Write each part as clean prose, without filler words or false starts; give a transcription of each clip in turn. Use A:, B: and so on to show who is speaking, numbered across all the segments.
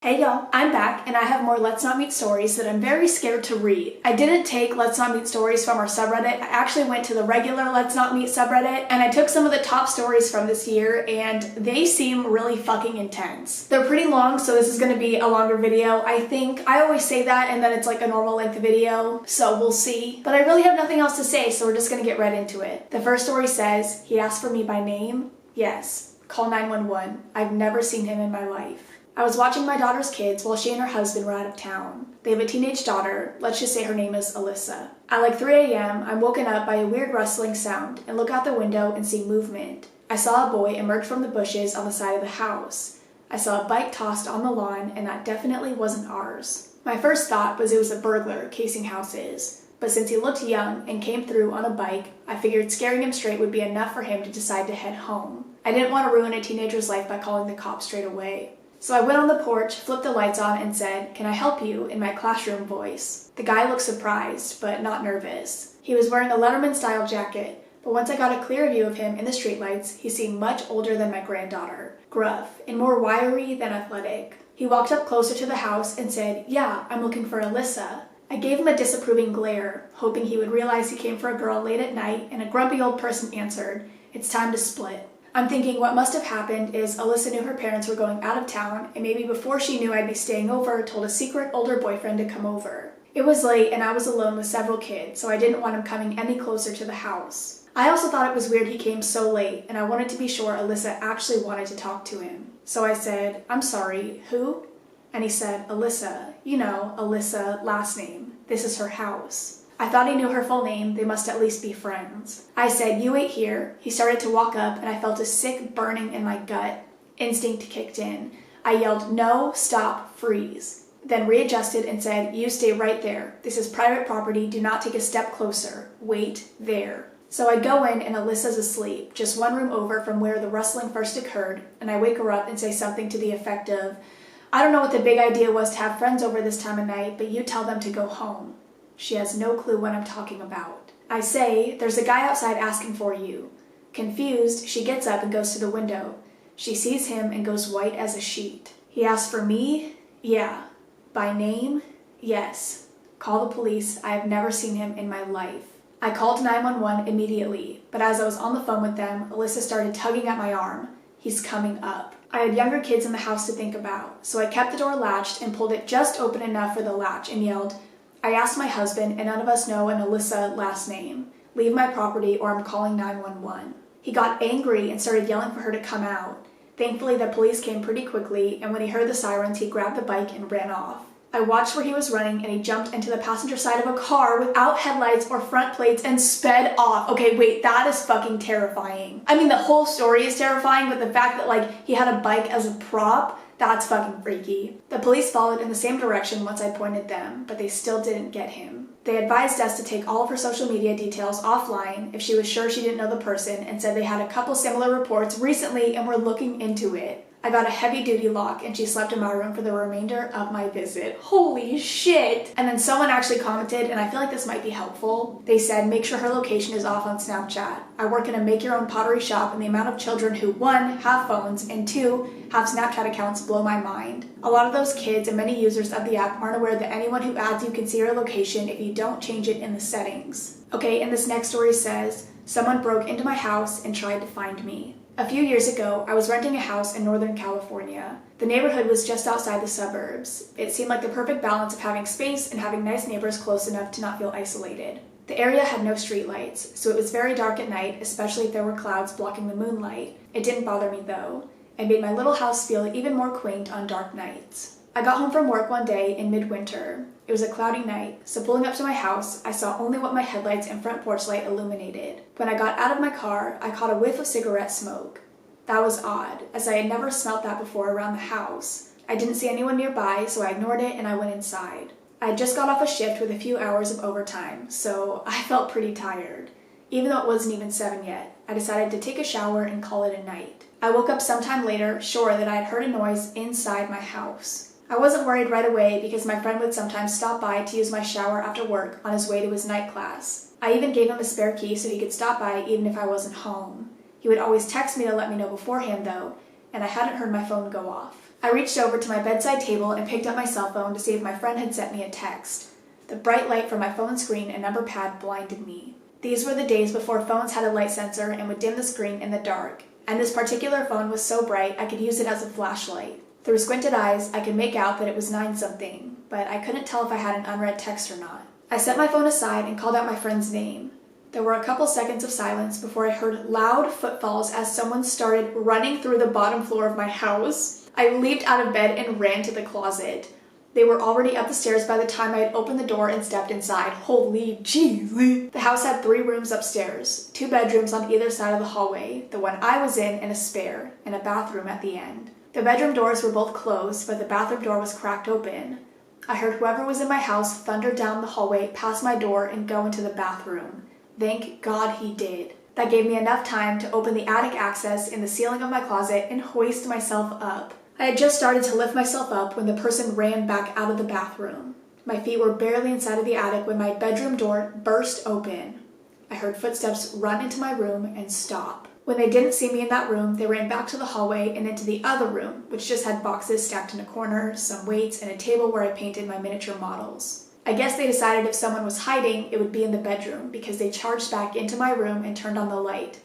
A: Hey y'all, I'm back and I have more Let's Not Meet stories that I'm very scared to read. I didn't take Let's Not Meet stories from our subreddit. I actually went to the regular Let's Not Meet subreddit and I took some of the top stories from this year and they seem really fucking intense. They're pretty long, so this is going to be a longer video. I think I always say that and then it's like a normal length video, so we'll see. But I really have nothing else to say, so we're just going to get right into it. The first story says, he asked for me by name. Yes. Call 911. I've never seen him in my life. I was watching my daughter's kids while she and her husband were out of town. They have a teenage daughter, let's just say her name is Alyssa. At like 3 a.m., I'm woken up by a weird rustling sound and look out the window and see movement. I saw a boy emerge from the bushes on the side of the house. I saw a bike tossed on the lawn and that definitely wasn't ours. My first thought was it was a burglar casing houses, but since he looked young and came through on a bike, I figured scaring him straight would be enough for him to decide to head home. I didn't want to ruin a teenager's life by calling the cops straight away. So I went on the porch, flipped the lights on, and said, "Can I help you?" in my classroom voice. The guy looked surprised, but not nervous. He was wearing a Letterman-style jacket, but once I got a clear view of him in the streetlights, he seemed much older than my granddaughter, gruff, and more wiry than athletic. He walked up closer to the house and said, "Yeah, I'm looking for Alyssa." I gave him a disapproving glare, hoping he would realize he came for a girl late at night, and a grumpy old person answered, "It's time to split." I'm thinking what must have happened is Alyssa knew her parents were going out of town and maybe before she knew I'd be staying over, told a secret older boyfriend to come over. It was late and I was alone with several kids, so I didn't want him coming any closer to the house. I also thought it was weird he came so late and I wanted to be sure Alyssa actually wanted to talk to him. So I said, "I'm sorry, who?" And he said, "Alyssa. You know, Alyssa, last name. This is her house." I thought he knew her full name, they must at least be friends. I said, "You wait here." He started to walk up and I felt a sick burning in my gut. Instinct kicked in. I yelled, "No, stop, freeze." Then readjusted and said, "You stay right there. This is private property, do not take a step closer. Wait there." So I go in and Alyssa's asleep, just one room over from where the rustling first occurred, and I wake her up and say something to the effect of, "I don't know what the big idea was to have friends over this time of night, but you tell them to go home." She has no clue what I'm talking about. I say, "There's a guy outside asking for you." Confused, she gets up and goes to the window. She sees him and goes white as a sheet. He asks for me? Yeah. By name? Yes. Call the police. I have never seen him in my life. I called 911 immediately, but as I was on the phone with them, Alyssa started tugging at my arm. "He's coming up." I had younger kids in the house to think about, so I kept the door latched and pulled it just open enough for the latch and yelled, "I asked my husband and none of us know an Alyssa last name. Leave my property or I'm calling 911. He got angry and started yelling for her to come out. Thankfully, the police came pretty quickly, and when he heard the sirens, he grabbed the bike and ran off. I watched where he was running and he jumped into the passenger side of a car without headlights or front plates and sped off. Okay, wait, that is fucking terrifying. I mean, the whole story is terrifying, but the fact that like he had a bike as a prop, that's fucking freaky. The police followed in the same direction once I pointed them, but they still didn't get him. They advised us to take all of her social media details offline if she was sure she didn't know the person and said they had a couple similar reports recently and were looking into it. I got a heavy-duty lock and she slept in my room for the remainder of my visit. Holy shit! And then someone actually commented, and I feel like this might be helpful. They said, "Make sure her location is off on Snapchat. I work in a make-your-own pottery shop and the amount of children who, 1, have phones, and 2, have Snapchat accounts blow my mind. A lot of those kids and many users of the app aren't aware that anyone who adds you can see your location if you don't change it in the settings." Okay, and this next story says, "Someone broke into my house and tried to find me." A few years ago, I was renting a house in Northern California. The neighborhood was just outside the suburbs. It seemed like the perfect balance of having space and having nice neighbors close enough to not feel isolated. The area had no streetlights, so it was very dark at night, especially if there were clouds blocking the moonlight. It didn't bother me though. It made my little house feel even more quaint on dark nights. I got home from work one day in midwinter. It was a cloudy night, so pulling up to my house, I saw only what my headlights and front porch light illuminated. When I got out of my car, I caught a whiff of cigarette smoke. That was odd, as I had never smelt that before around the house. I didn't see anyone nearby, so I ignored it and I went inside. I had just got off a shift with a few hours of overtime, so I felt pretty tired. Even though it wasn't even 7 yet, I decided to take a shower and call it a night. I woke up sometime later, sure that I had heard a noise inside my house. I wasn't worried right away because my friend would sometimes stop by to use my shower after work on his way to his night class. I even gave him a spare key so he could stop by even if I wasn't home. He would always text me to let me know beforehand though, and I hadn't heard my phone go off. I reached over to my bedside table and picked up my cell phone to see if my friend had sent me a text. The bright light from my phone screen and number pad blinded me. These were the days before phones had a light sensor and would dim the screen in the dark, and this particular phone was so bright I could use it as a flashlight. Through squinted eyes, I could make out that it was 9-something, but I couldn't tell if I had an unread text or not. I set my phone aside and called out my friend's name. There were a couple seconds of silence before I heard loud footfalls as someone started running through the bottom floor of my house. I leaped out of bed and ran to the closet. They were already up the stairs by the time I had opened the door and stepped inside. Holy jeez. The house had 3 rooms upstairs, 2 bedrooms on either side of the hallway, the one I was in and a spare, and a bathroom at the end. The bedroom doors were both closed, but the bathroom door was cracked open. I heard whoever was in my house thunder down the hallway, past my door, and go into the bathroom. Thank God he did. That gave me enough time to open the attic access in the ceiling of my closet and hoist myself up. I had just started to lift myself up when the person ran back out of the bathroom. My feet were barely inside of the attic when my bedroom door burst open. I heard footsteps run into my room and stop. When they didn't see me in that room, they ran back to the hallway and into the other room, which just had boxes stacked in a corner, some weights, and a table where I painted my miniature models. I guess they decided if someone was hiding, it would be in the bedroom because they charged back into my room and turned on the light.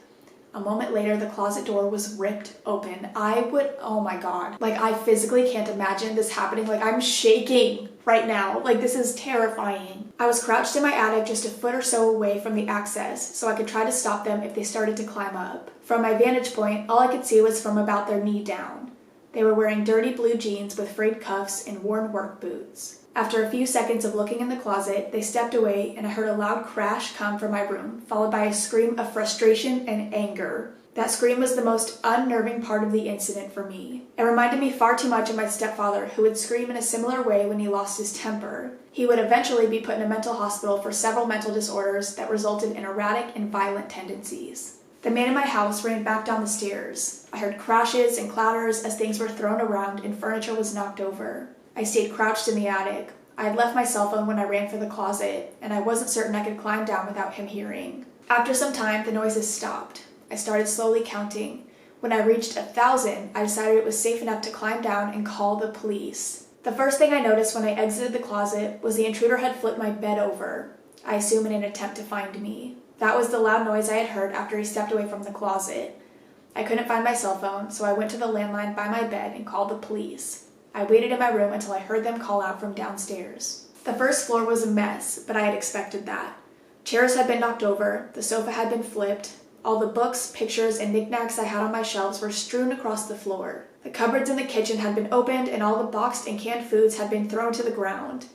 A: A moment later, the closet door was ripped open. Oh my God. Like, I physically can't imagine this happening. Like, I'm shaking right now. Like, this is terrifying. I was crouched in my attic just a foot or so away from the access, so I could try to stop them if they started to climb up. From my vantage point, all I could see was from about their knee down. They were wearing dirty blue jeans with frayed cuffs and worn work boots. After a few seconds of looking in the closet, they stepped away and I heard a loud crash come from my room, followed by a scream of frustration and anger. That scream was the most unnerving part of the incident for me. It reminded me far too much of my stepfather, who would scream in a similar way when he lost his temper. He would eventually be put in a mental hospital for several mental disorders that resulted in erratic and violent tendencies. The man in my house ran back down the stairs. I heard crashes and clatters as things were thrown around and furniture was knocked over. I stayed crouched in the attic. I had left my cell phone when I ran for the closet, and I wasn't certain I could climb down without him hearing. After some time, the noises stopped. I started slowly counting. When I reached 1,000, I decided it was safe enough to climb down and call the police. The first thing I noticed when I exited the closet was the intruder had flipped my bed over, I assume in an attempt to find me. That was the loud noise I had heard after he stepped away from the closet. I couldn't find my cell phone, so I went to the landline by my bed and called the police. I waited in my room until I heard them call out from downstairs. The first floor was a mess, but I had expected that. Chairs had been knocked over, the sofa had been flipped, all the books, pictures, and knickknacks I had on my shelves were strewn across the floor. The cupboards in the kitchen had been opened and all the boxed and canned foods had been thrown to the ground.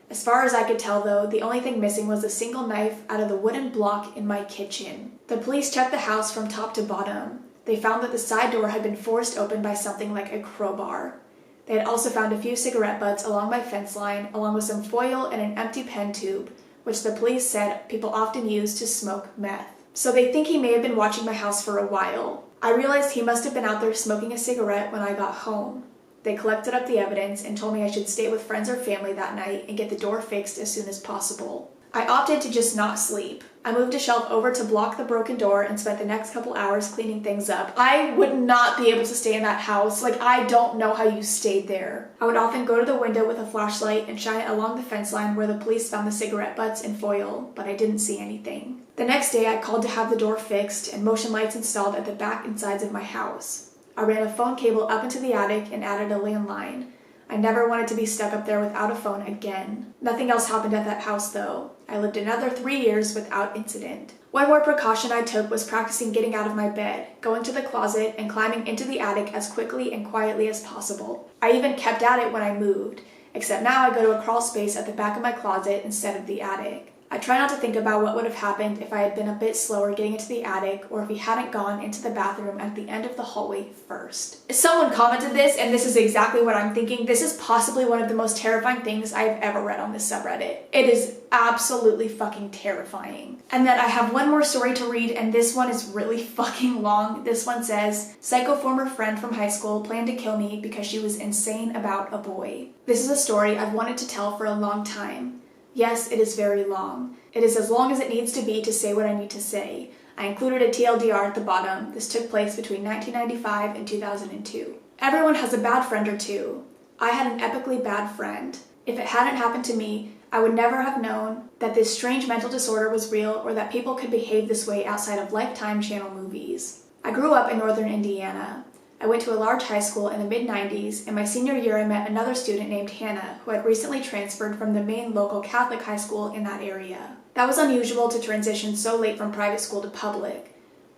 A: As far as I could tell though, the only thing missing was a single knife out of the wooden block in my kitchen. The police checked the house from top to bottom. They found that the side door had been forced open by something like a crowbar. They had also found a few cigarette butts along my fence line, along with some foil and an empty pen tube, which the police said people often use to smoke meth. So they think he may have been watching my house for a while. I realized he must have been out there smoking a cigarette when I got home. They collected up the evidence and told me I should stay with friends or family that night and get the door fixed as soon as possible. I opted to just not sleep. I moved a shelf over to block the broken door and spent the next couple hours cleaning things up. I would not be able to stay in that house. Like, I don't know how you stayed there. I would often go to the window with a flashlight and shine it along the fence line where the police found the cigarette butts and foil, but I didn't see anything. The next day, I called to have the door fixed and motion lights installed at the back and sides of my house. I ran a phone cable up into the attic and added a landline. I never wanted to be stuck up there without a phone again. Nothing else happened at that house though. I lived another 3 years without incident. One more precaution I took was practicing getting out of my bed, going to the closet, and climbing into the attic as quickly and quietly as possible. I even kept at it when I moved, except now I go to a crawl space at the back of my closet instead of the attic. I try not to think about what would have happened if I had been a bit slower getting into the attic or if he hadn't gone into the bathroom at the end of the hallway first. Someone commented this, and this is exactly what I'm thinking. This is possibly one of the most terrifying things I've ever read on this subreddit. It is absolutely fucking terrifying. And then I have one more story to read, and this one is really fucking long. This one says, psycho former friend from high school planned to kill me because she was insane about a boy. This is a story I've wanted to tell for a long time. Yes, it is very long. It is as long as it needs to be to say what I need to say. I included a TLDR at the bottom. This took place between 1995 and 2002. Everyone has a bad friend or two. I had an epically bad friend. If it hadn't happened to me, I would never have known that this strange mental disorder was real or that people could behave this way outside of Lifetime channel movies. I grew up in northern Indiana. I went to a large high school in the mid-90s, and my senior year I met another student named Hannah who had recently transferred from the main local Catholic high school in that area. That was unusual to transition so late from private school to public.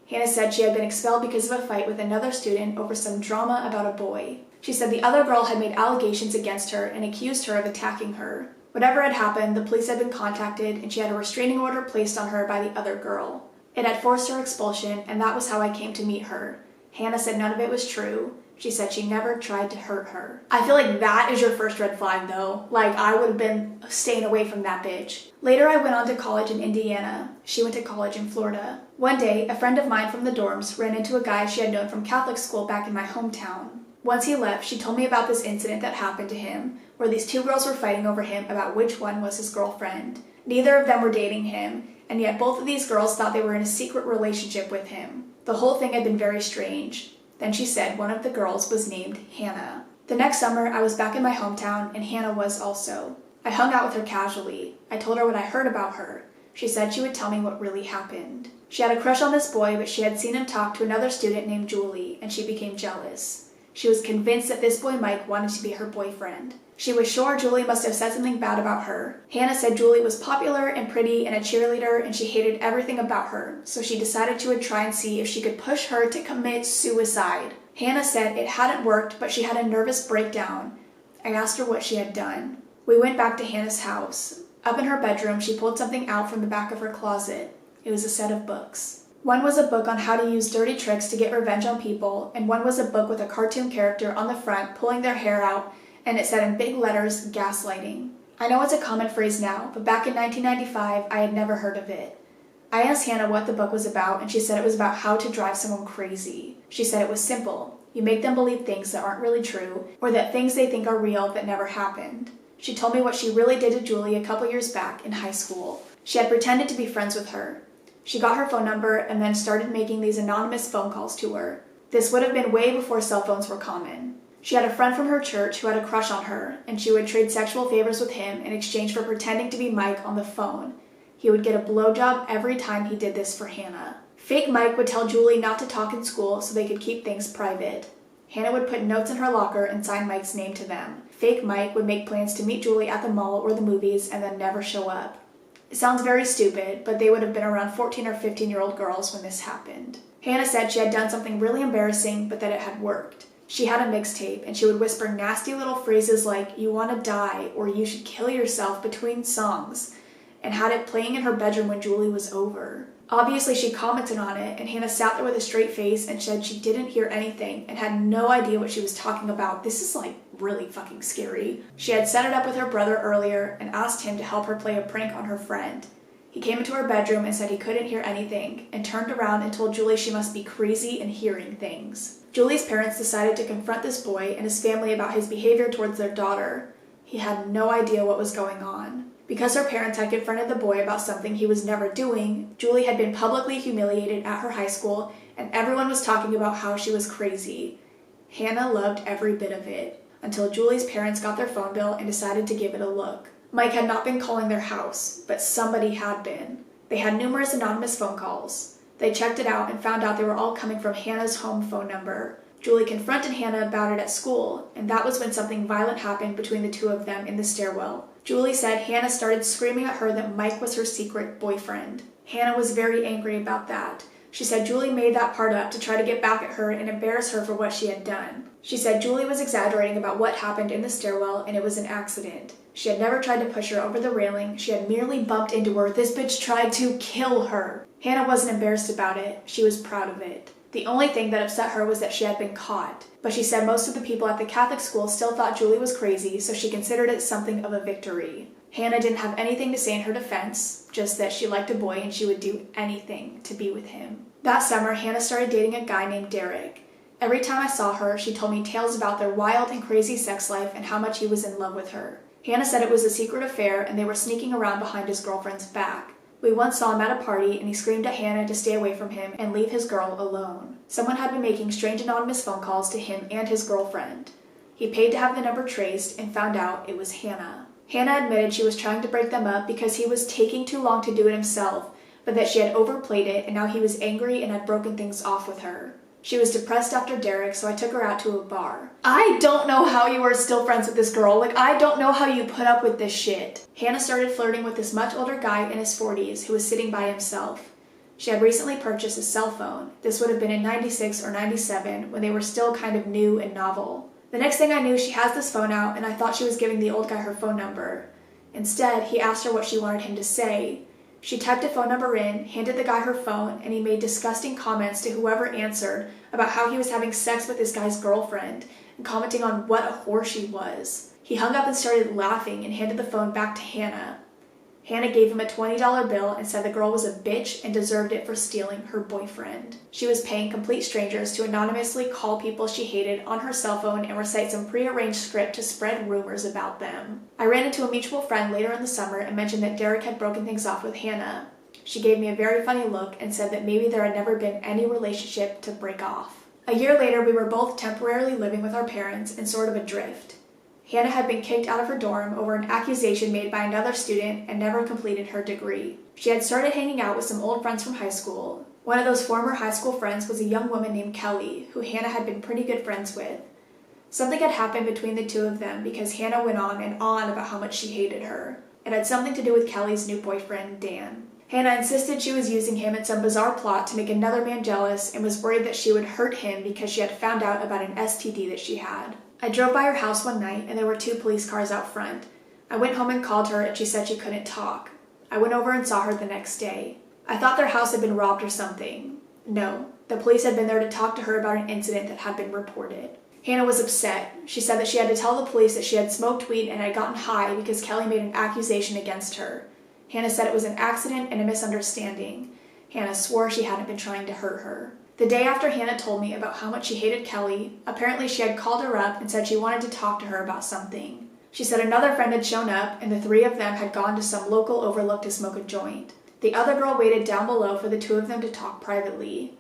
A: Hannah said she had been expelled because of a fight with another student over some drama about a boy. She said the other girl had made allegations against her and accused her of attacking her. Whatever had happened, the police had been contacted and she had a restraining order placed on her by the other girl. It had forced her expulsion, and that was how I came to meet her. Hannah said none of it was true. She said she never tried to hurt her. I feel like that is your first red flag though. Like, I would have been staying away from that bitch. Later I went on to college in Indiana. She went to college in Florida. One day, a friend of mine from the dorms ran into a guy she had known from Catholic school back in my hometown. Once he left, she told me about this incident that happened to him, where these two girls were fighting over him about which one was his girlfriend. Neither of them were dating him, and yet both of these girls thought they were in a secret relationship with him. The whole thing had been very strange. Then she said one of the girls was named Hannah. The next summer, I was back in my hometown, and Hannah was also. I hung out with her casually. I told her what I heard about her. She said she would tell me what really happened. She had a crush on this boy, but she had seen him talk to another student named Julie, and she became jealous. She was convinced that this boy Mike wanted to be her boyfriend. She was sure Julie must have said something bad about her. Hannah said Julie was popular and pretty and a cheerleader, and she hated everything about her, so she decided she would try and see if she could push her to commit suicide. Hannah said it hadn't worked, but she had a nervous breakdown. I asked her what she had done. We went back to Hannah's house. Up in her bedroom, she pulled something out from the back of her closet. It was a set of books. One was a book on how to use dirty tricks to get revenge on people, and one was a book with a cartoon character on the front pulling their hair out, and it said in big letters, gaslighting. I know it's a common phrase now, but back in 1995, I had never heard of it. I asked Hannah what the book was about, and she said it was about how to drive someone crazy. She said it was simple. You make them believe things that aren't really true, or that things they think are real that never happened. She told me what she really did to Julie a couple years back in high school. She had pretended to be friends with her. She got her phone number and then started making these anonymous phone calls to her. This would have been way before cell phones were common. She had a friend from her church who had a crush on her, and she would trade sexual favors with him in exchange for pretending to be Mike on the phone. He would get a blowjob every time he did this for Hannah. Fake Mike would tell Julie not to talk in school so they could keep things private. Hannah would put notes in her locker and sign Mike's name to them. Fake Mike would make plans to meet Julie at the mall or the movies and then never show up. It sounds very stupid, but they would have been around 14 or 15-year-old girls when this happened. Hannah said she had done something really embarrassing, but that it had worked. She had a mixtape, and she would whisper nasty little phrases like, "You want to die," or "You should kill yourself" between songs, and had it playing in her bedroom when Julie was over. Obviously, she commented on it, and Hannah sat there with a straight face and said she didn't hear anything and had no idea what she was talking about. This is like really fucking scary. She had set it up with her brother earlier and asked him to help her play a prank on her friend. He came into her bedroom and said he couldn't hear anything, and turned around and told Julie she must be crazy and hearing things. Julie's parents decided to confront this boy and his family about his behavior towards their daughter. He had no idea what was going on. Because her parents had confronted the boy about something he was never doing, Julie had been publicly humiliated at her high school, and everyone was talking about how she was crazy. Hannah loved every bit of it, until Julie's parents got their phone bill and decided to give it a look. Mike had not been calling their house, but somebody had been. They had numerous anonymous phone calls. They checked it out and found out they were all coming from Hannah's home phone number. Julie confronted Hannah about it at school, and that was when something violent happened between the two of them in the stairwell. Julie said Hannah started screaming at her that Mike was her secret boyfriend. Hannah was very angry about that. She said Julie made that part up to try to get back at her and embarrass her for what she had done. She said Julie was exaggerating about what happened in the stairwell and it was an accident. She had never tried to push her over the railing. She had merely bumped into her. This bitch tried to kill her. Hannah wasn't embarrassed about it. She was proud of it. The only thing that upset her was that she had been caught. But she said most of the people at the Catholic school still thought Julie was crazy, so she considered it something of a victory. Hannah didn't have anything to say in her defense, just that she liked a boy and she would do anything to be with him. That summer, Hannah started dating a guy named Derek. Every time I saw her, she told me tales about their wild and crazy sex life and how much he was in love with her. Hannah said it was a secret affair and they were sneaking around behind his girlfriend's back. We once saw him at a party and he screamed at Hannah to stay away from him and leave his girl alone. Someone had been making strange anonymous phone calls to him and his girlfriend. He paid to have the number traced and found out it was Hannah. Hannah admitted she was trying to break them up because he was taking too long to do it himself, but that she had overplayed it and now he was angry and had broken things off with her. She was depressed after Derek, so I took her out to a bar. I don't know how you are still friends with this girl. I don't know how you put up with this shit. Hannah started flirting with this much older guy in his 40s who was sitting by himself. She had recently purchased a cell phone. This would have been in 96 or 97 when they were still kind of new and novel. The next thing I knew, she has this phone out and I thought she was giving the old guy her phone number. Instead, he asked her what she wanted him to say. She typed a phone number in, handed the guy her phone, and he made disgusting comments to whoever answered about how he was having sex with this guy's girlfriend and commenting on what a whore she was. He hung up and started laughing and handed the phone back to Hannah. Hannah gave him a $20 bill and said the girl was a bitch and deserved it for stealing her boyfriend. She was paying complete strangers to anonymously call people she hated on her cell phone and recite some prearranged script to spread rumors about them. I ran into a mutual friend later in the summer and mentioned that Derek had broken things off with Hannah. She gave me a very funny look and said that maybe there had never been any relationship to break off. A year later, we were both temporarily living with our parents and sort of adrift. Hannah had been kicked out of her dorm over an accusation made by another student and never completed her degree. She had started hanging out with some old friends from high school. One of those former high school friends was a young woman named Kelly, who Hannah had been pretty good friends with. Something had happened between the two of them because Hannah went on and on about how much she hated her. It had something to do with Kelly's new boyfriend, Dan. Hannah insisted she was using him in some bizarre plot to make another man jealous and was worried that she would hurt him because she had found out about an STD that she had. I drove by her house one night and there were 2 police cars out front. I went home and called her and she said she couldn't talk. I went over and saw her the next day. I thought their house had been robbed or something. No, the police had been there to talk to her about an incident that had been reported. Hannah was upset. She said that she had to tell the police that she had smoked weed and had gotten high because Kelly made an accusation against her. Hannah said it was an accident and a misunderstanding. Hannah swore she hadn't been trying to hurt her. The day after Hannah told me about how much she hated Kelly, apparently she had called her up and said she wanted to talk to her about something. She said another friend had shown up and the 3 of them had gone to some local overlook to smoke a joint. The other girl waited down below for the 2 of them to talk privately.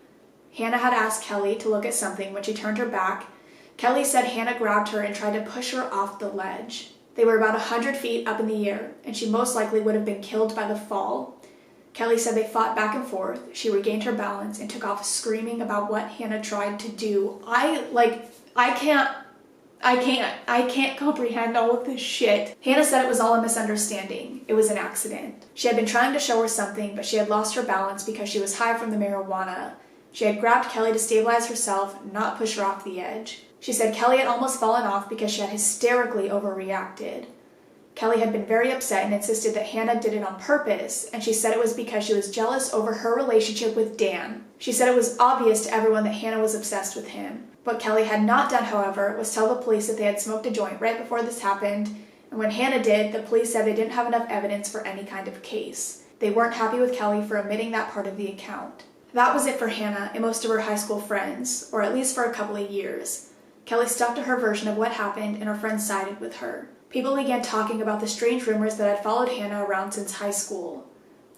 A: Hannah had asked Kelly to look at something when she turned her back. Kelly said Hannah grabbed her and tried to push her off the ledge. They were about 100 feet up in the air, and she most likely would have been killed by the fall. Kelly said they fought back and forth. She regained her balance and took off screaming about what Hannah tried to do. I can't comprehend all of this shit. Hannah said it was all a misunderstanding. It was an accident. She had been trying to show her something, but she had lost her balance because she was high from the marijuana. She had grabbed Kelly to stabilize herself, not push her off the edge. She said Kelly had almost fallen off because she had hysterically overreacted. Kelly had been very upset and insisted that Hannah did it on purpose, and she said it was because she was jealous over her relationship with Dan. She said it was obvious to everyone that Hannah was obsessed with him. What Kelly had not done, however, was tell the police that they had smoked a joint right before this happened, and when Hannah did, the police said they didn't have enough evidence for any kind of case. They weren't happy with Kelly for omitting that part of the account. That was it for Hannah and most of her high school friends, or at least for a couple of years. Kelly stuck to her version of what happened and her friends sided with her. People began talking about the strange rumors that had followed Hannah around since high school.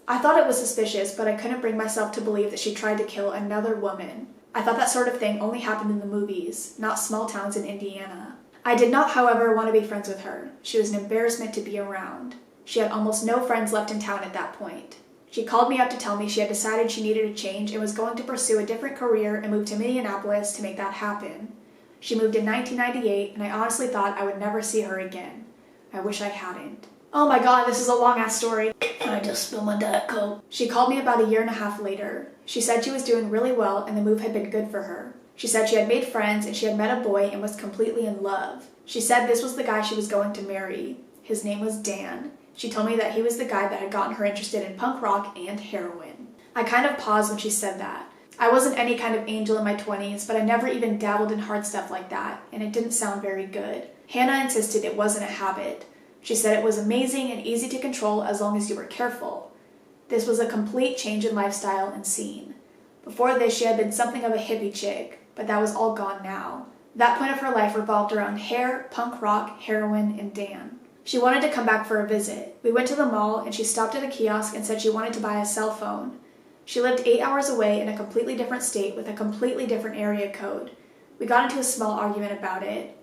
A: I thought it was suspicious, but I couldn't bring myself to believe that she tried to kill another woman. I thought that sort of thing only happened in the movies, not small towns in Indiana. I did not, however, want to be friends with her. She was an embarrassment to be around. She had almost no friends left in town at that point. She called me up to tell me she had decided she needed a change and was going to pursue a different career and move to Minneapolis to make that happen. She moved in 1998, and I honestly thought I would never see her again. I wish I hadn't. Oh my god, this is a long-ass story. I just spilled my Diet Coke. She called me about a year and a half later. She said she was doing really well and the move had been good for her. She said she had made friends and she had met a boy and was completely in love. She said this was the guy she was going to marry. His name was Dan. She told me that he was the guy that had gotten her interested in punk rock and heroin. I kind of paused when she said that. I wasn't any kind of angel in my 20s, but I never even dabbled in hard stuff like that, and it didn't sound very good. Hannah insisted it wasn't a habit. She said it was amazing and easy to control as long as you were careful. This was a complete change in lifestyle and scene. Before this, she had been something of a hippie chick, but that was all gone now. That point of her life revolved around hair, punk rock, heroin, and Dan. She wanted to come back for a visit. We went to the mall and she stopped at a kiosk and said she wanted to buy a cell phone. She lived 8 hours away in a completely different state with a completely different area code. We got into a small argument about it.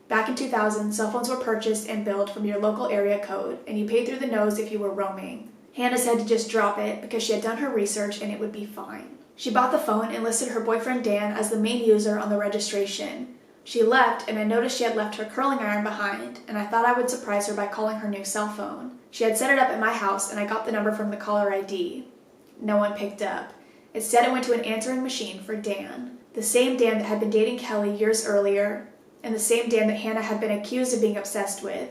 A: Back in 2000, cell phones were purchased and billed from your local area code, and you paid through the nose if you were roaming. Hannah said to just drop it because she had done her research and it would be fine. She bought the phone and listed her boyfriend Dan as the main user on the registration. She left, and I noticed she had left her curling iron behind, and I thought I would surprise her by calling her new cell phone. She had set it up at my house, and I got the number from the caller ID. No one picked up. Instead, it went to an answering machine for Dan. The same Dan that had been dating Kelly years earlier, and the same Dan that Hannah had been accused of being obsessed with.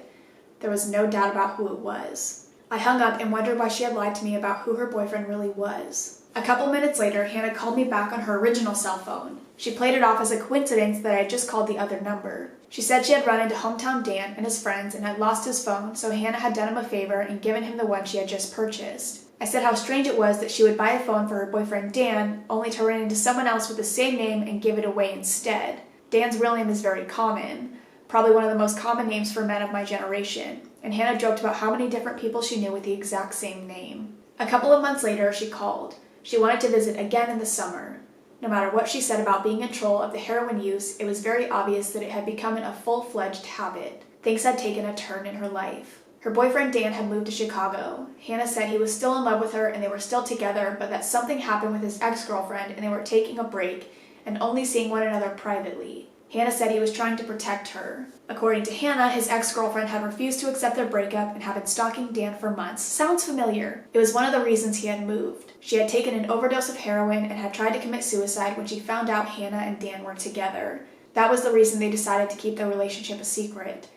A: There was no doubt about who it was. I hung up and wondered why she had lied to me about who her boyfriend really was. A couple minutes later, Hannah called me back on her original cell phone. She played it off as a coincidence that I had just called the other number. She said she had run into hometown Dan and his friends and had lost his phone, so Hannah had done him a favor and given him the one she had just purchased. I said how strange it was that she would buy a phone for her boyfriend Dan, only to run into someone else with the same name and give it away instead. Dan's real name is very common, probably one of the most common names for men of my generation, and Hannah joked about how many different people she knew with the exact same name. A couple of months later, she called. She wanted to visit again in the summer. No matter what she said about being in control of the heroin use, it was very obvious that it had become a full-fledged habit. Things had taken a turn in her life. Her boyfriend Dan had moved to Chicago. Hannah said he was still in love with her and they were still together, but that something happened with his ex-girlfriend and they were taking a break and only seeing one another privately. Hannah said he was trying to protect her. According to Hannah, his ex-girlfriend had refused to accept their breakup and had been stalking Dan for months. Sounds familiar. It was one of the reasons he had moved. She had taken an overdose of heroin and had tried to commit suicide when she found out Hannah and Dan were together. That was the reason they decided to keep their relationship a secret.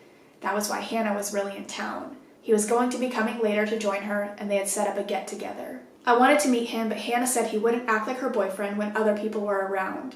A: That was why Hannah was really in town. He was going to be coming later to join her, and they had set up a get-together. I wanted to meet him, but Hannah said he wouldn't act like her boyfriend when other people were around.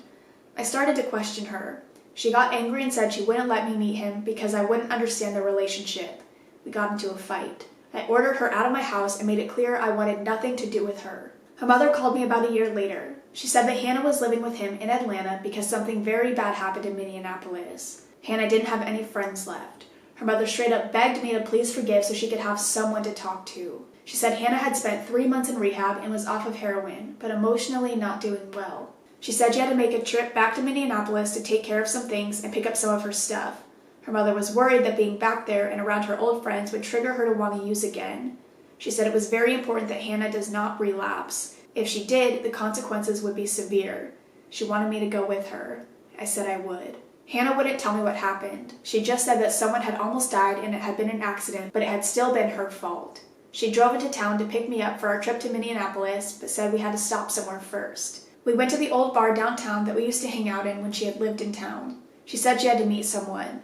A: I started to question her. She got angry and said she wouldn't let me meet him because I wouldn't understand the relationship. We got into a fight. I ordered her out of my house and made it clear I wanted nothing to do with her. Her mother called me about a year later. She said that Hannah was living with him in Atlanta because something very bad happened in Minneapolis. Hannah didn't have any friends left. Her mother straight up begged me to please forgive so she could have someone to talk to. She said Hannah had spent 3 months in rehab and was off of heroin, but emotionally not doing well. She said she had to make a trip back to Minneapolis to take care of some things and pick up some of her stuff. Her mother was worried that being back there and around her old friends would trigger her to want to use again. She said it was very important that Hannah does not relapse. If she did, the consequences would be severe. She wanted me to go with her. I said I would. Hannah wouldn't tell me what happened. She just said that someone had almost died and it had been an accident, but it had still been her fault. She drove into town to pick me up for our trip to Minneapolis, but said we had to stop somewhere first. We went to the old bar downtown that we used to hang out in when she had lived in town. She said she had to meet someone.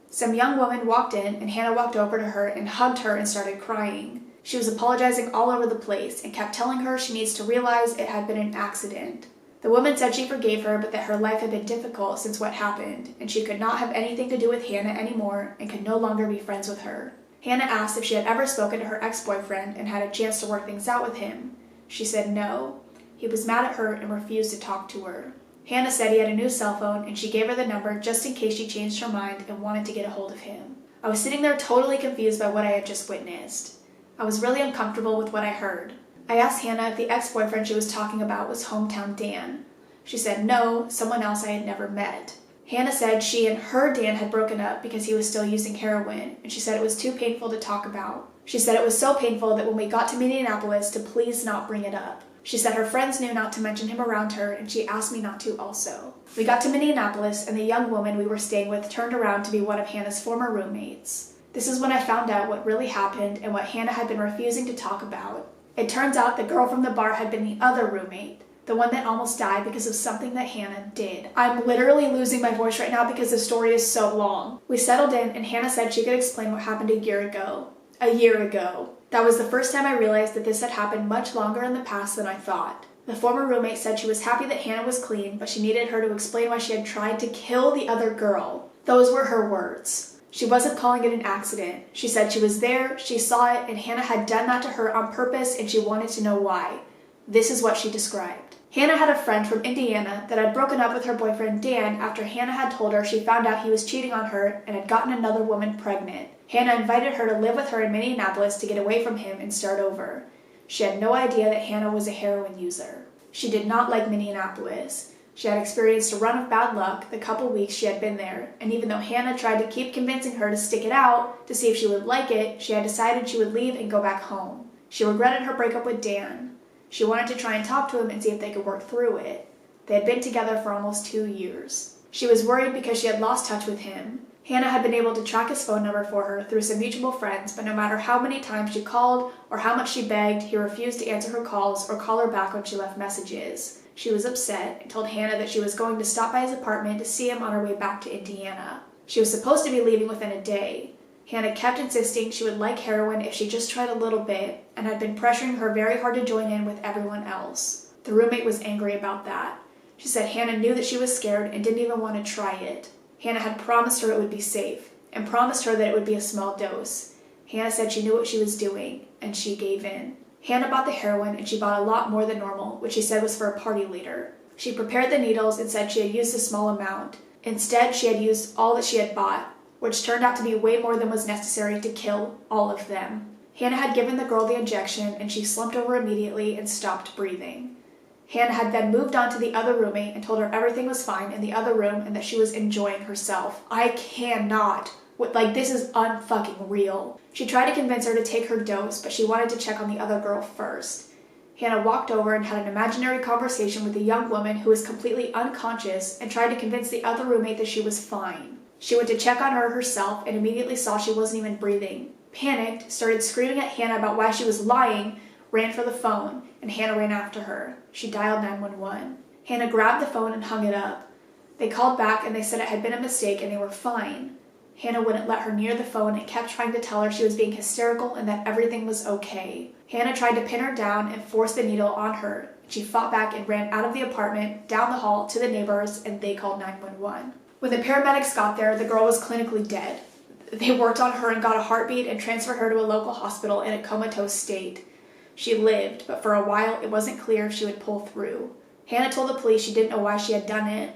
A: Some young woman walked in and Hannah walked over to her and hugged her and started crying. She was apologizing all over the place and kept telling her she needs to realize it had been an accident. The woman said she forgave her, but that her life had been difficult since what happened, and she could not have anything to do with Hannah anymore and could no longer be friends with her. Hannah asked if she had ever spoken to her ex-boyfriend and had a chance to work things out with him. She said no. He was mad at her and refused to talk to her. Hannah said he had a new cell phone and she gave her the number just in case she changed her mind and wanted to get a hold of him. I was sitting there totally confused by what I had just witnessed. I was really uncomfortable with what I heard. I asked Hannah if the ex-boyfriend she was talking about was hometown Dan. She said no, someone else I had never met. Hannah said she and her Dan had broken up because he was still using heroin, and she said it was too painful to talk about. She said it was so painful that when we got to Minneapolis to please not bring it up. She said her friends knew not to mention him around her, and she asked me not to also. We got to Minneapolis, and the young woman we were staying with turned around to be one of Hannah's former roommates. This is when I found out what really happened and what Hannah had been refusing to talk about. It turns out the girl from the bar had been the other roommate, the one that almost died because of something that Hannah did. I'm literally losing my voice right now because the story is so long. We settled in, and Hannah said she could explain what happened a year ago. A year ago. That was the first time I realized that this had happened much longer in the past than I thought. The former roommate said she was happy that Hannah was clean, but she needed her to explain why she had tried to kill the other girl. Those were her words. She wasn't calling it an accident. She said she was there, she saw it, and Hannah had done that to her on purpose and she wanted to know why. This is what she described. Hannah had a friend from Indiana that had broken up with her boyfriend Dan after Hannah had told her she found out he was cheating on her and had gotten another woman pregnant. Hannah invited her to live with her in Minneapolis to get away from him and start over. She had no idea that Hannah was a heroin user. She did not like Minneapolis. She had experienced a run of bad luck the couple weeks she had been there, and even though Hannah tried to keep convincing her to stick it out to see if she would like it, she had decided she would leave and go back home. She regretted her breakup with Dan. She wanted to try and talk to him and see if they could work through it. They had been together for almost 2 years. She was worried because she had lost touch with him. Hannah had been able to track his phone number for her through some mutual friends, but no matter how many times she called or how much she begged, he refused to answer her calls or call her back when she left messages. She was upset and told Hannah that she was going to stop by his apartment to see him on her way back to Indiana. She was supposed to be leaving within a day. Hannah kept insisting she would like heroin if she just tried a little bit, and had been pressuring her very hard to join in with everyone else. The roommate was angry about that. She said Hannah knew that she was scared and didn't even want to try it. Hannah had promised her it would be safe, and promised her that it would be a small dose. Hannah said she knew what she was doing, and she gave in. Hannah bought the heroin, and she bought a lot more than normal, which she said was for a party later. She prepared the needles and said she had used a small amount. Instead, she had used all that she had bought, which turned out to be way more than was necessary to kill all of them. Hannah had given the girl the injection, and she slumped over immediately and stopped breathing. Hannah had then moved on to the other roommate and told her everything was fine in the other room and that she was enjoying herself. I cannot. This is unfucking real. She tried to convince her to take her dose, but she wanted to check on the other girl first. Hannah walked over and had an imaginary conversation with a young woman who was completely unconscious and tried to convince the other roommate that she was fine. She went to check on her herself and immediately saw she wasn't even breathing. Panicked, started screaming at Hannah about why she was lying, ran for the phone, and Hannah ran after her. She dialed 911. Hannah grabbed the phone and hung it up. They called back and they said it had been a mistake and they were fine. Hannah wouldn't let her near the phone and kept trying to tell her she was being hysterical and that everything was okay. Hannah tried to pin her down and force the needle on her. She fought back and ran out of the apartment, down the hall, to the neighbors, and they called 911. When the paramedics got there, the girl was clinically dead. They worked on her and got a heartbeat and transferred her to a local hospital in a comatose state. She lived, but for a while it wasn't clear if she would pull through. Hannah told the police she didn't know why she had done it.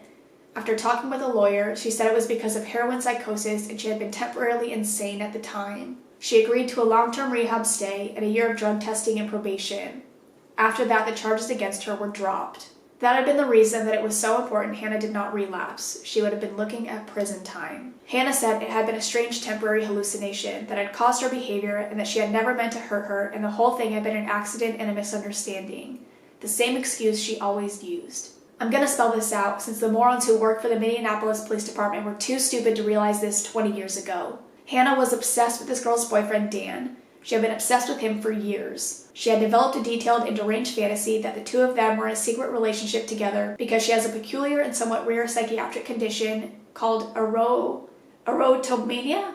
A: After talking with a lawyer, she said it was because of heroin psychosis and she had been temporarily insane at the time. She agreed to a long-term rehab stay and a year of drug testing and probation. After that, the charges against her were dropped. That had been the reason that it was so important Hannah did not relapse. She would have been looking at prison time. Hannah said it had been a strange temporary hallucination that had caused her behavior and that she had never meant to hurt her and the whole thing had been an accident and a misunderstanding. The same excuse she always used. I'm gonna spell this out since the morons who worked for the Minneapolis Police Department were too stupid to realize this 20 years ago. Hannah was obsessed with this girl's boyfriend, Dan. She had been obsessed with him for years. She had developed a detailed and deranged fantasy that the two of them were in a secret relationship together because she has a peculiar and somewhat rare psychiatric condition called erotomania?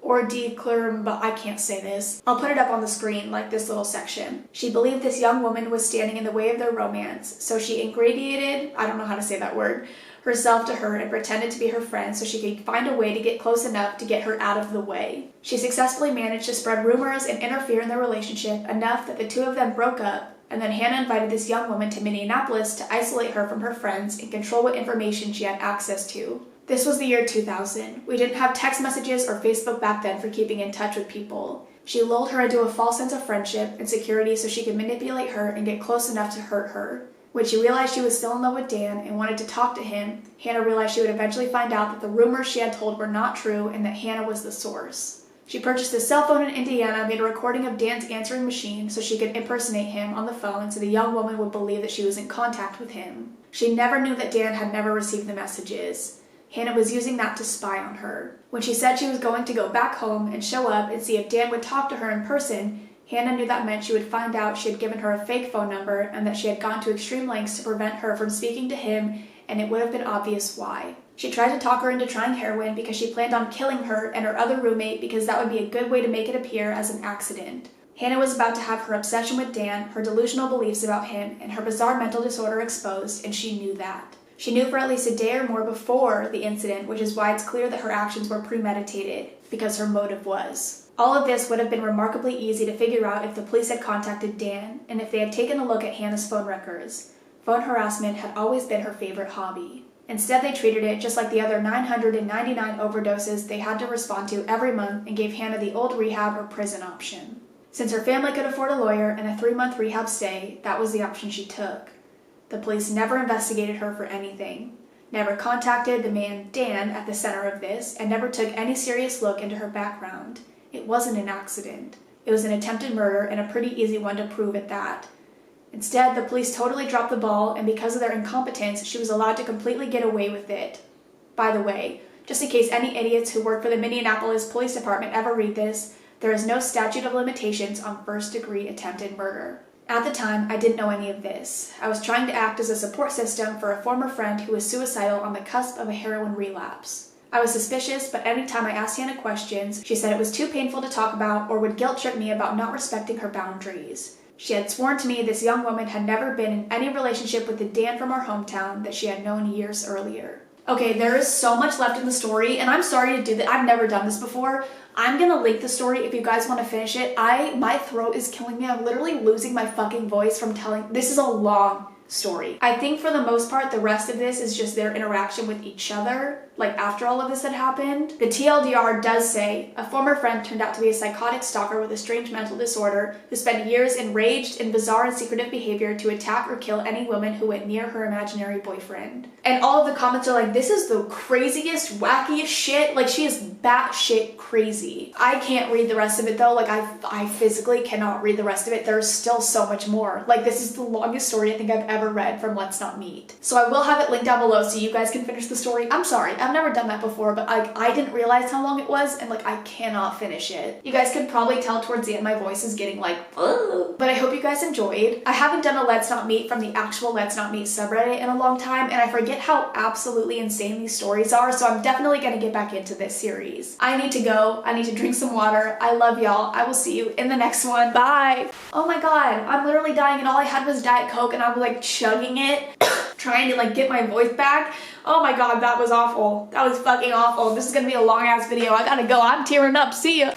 A: Or but I can't say this. I'll put it up on the screen like this little section. She believed this young woman was standing in the way of their romance, so she ingratiated, I don't know how to say that word, herself to her and pretended to be her friend so she could find a way to get close enough to get her out of the way. She successfully managed to spread rumors and interfere in their relationship enough that the two of them broke up, and then Hannah invited this young woman to Minneapolis to isolate her from her friends and control what information she had access to. This was the year 2000. We didn't have text messages or Facebook back then for keeping in touch with people. She lulled her into a false sense of friendship and security so she could manipulate her and get close enough to hurt her. When she realized she was still in love with Dan and wanted to talk to him, Hannah realized she would eventually find out that the rumors she had told were not true and that Hannah was the source. She purchased a cell phone in Indiana, made a recording of Dan's answering machine so she could impersonate him on the phone so the young woman would believe that she was in contact with him. She never knew that Dan had never received the messages. Hannah was using that to spy on her. When she said she was going to go back home and show up and see if Dan would talk to her in person, Hannah knew that meant she would find out she had given her a fake phone number and that she had gone to extreme lengths to prevent her from speaking to him, and it would have been obvious why. She tried to talk her into trying heroin because she planned on killing her and her other roommate because that would be a good way to make it appear as an accident. Hannah was about to have her obsession with Dan, her delusional beliefs about him, and her bizarre mental disorder exposed, and she knew that. She knew for at least a day or more before the incident, which is why it's clear that her actions were premeditated, because her motive was. All of this would have been remarkably easy to figure out if the police had contacted Dan, and if they had taken a look at Hannah's phone records. Phone harassment had always been her favorite hobby. Instead, they treated it just like the other 999 overdoses they had to respond to every month and gave Hannah the old rehab or prison option. Since her family could afford a lawyer and a 3-month rehab stay, that was the option she took. The police never investigated her for anything, never contacted the man Dan at the center of this, and never took any serious look into her background. It wasn't an accident. It was an attempted murder, and a pretty easy one to prove at that. Instead, the police totally dropped the ball, and because of their incompetence, she was allowed to completely get away with it. By the way, just in case any idiots who work for the Minneapolis Police Department ever read this, there is no statute of limitations on first-degree attempted murder. At the time, I didn't know any of this. I was trying to act as a support system for a former friend who was suicidal on the cusp of a heroin relapse. I was suspicious, but anytime I asked Hannah questions, she said it was too painful to talk about or would guilt-trip me about not respecting her boundaries. She had sworn to me this young woman had never been in any relationship with the Dan from our hometown that she had known years earlier. Okay, there is so much left in the story, and I'm sorry to do that. I've never done this before. I'm gonna link the story if you guys want to finish it. My throat is killing me. I'm literally losing my fucking voice from telling. This is a long story. I think for the most part, the rest of this is just their interaction with each other, like after all of this had happened. The TLDR does say, a former friend turned out to be a psychotic stalker with a strange mental disorder who spent years enraged in bizarre and secretive behavior to attack or kill any woman who went near her imaginary boyfriend. And all of the comments are like, this is the craziest, wackiest shit. Like, she is batshit crazy. I can't read the rest of it though. Like, I physically cannot read the rest of it. There's still so much more. Like, this is the longest story I think I've ever read from Let's Not Meet. So I will have it linked down below so you guys can finish the story. I'm sorry, I've never done that before, but I didn't realize how long it was, and like, I cannot finish it. You guys can probably tell towards the end my voice is getting like, ugh. But I hope you guys enjoyed. I haven't done a Let's Not Meet from the actual Let's Not Meet subreddit in a long time, and I forget how absolutely insane these stories are, so I'm definitely gonna get back into this series. I need to go. I need to drink some water. I love y'all. I will see you in the next one. Bye. Oh my god, I'm literally dying, and all I had was Diet Coke, and I was like chugging it, trying to like get my voice back. Oh my god, that was awful. That was fucking awful. This is gonna be a long ass video. I gotta go. I'm tearing up. See ya.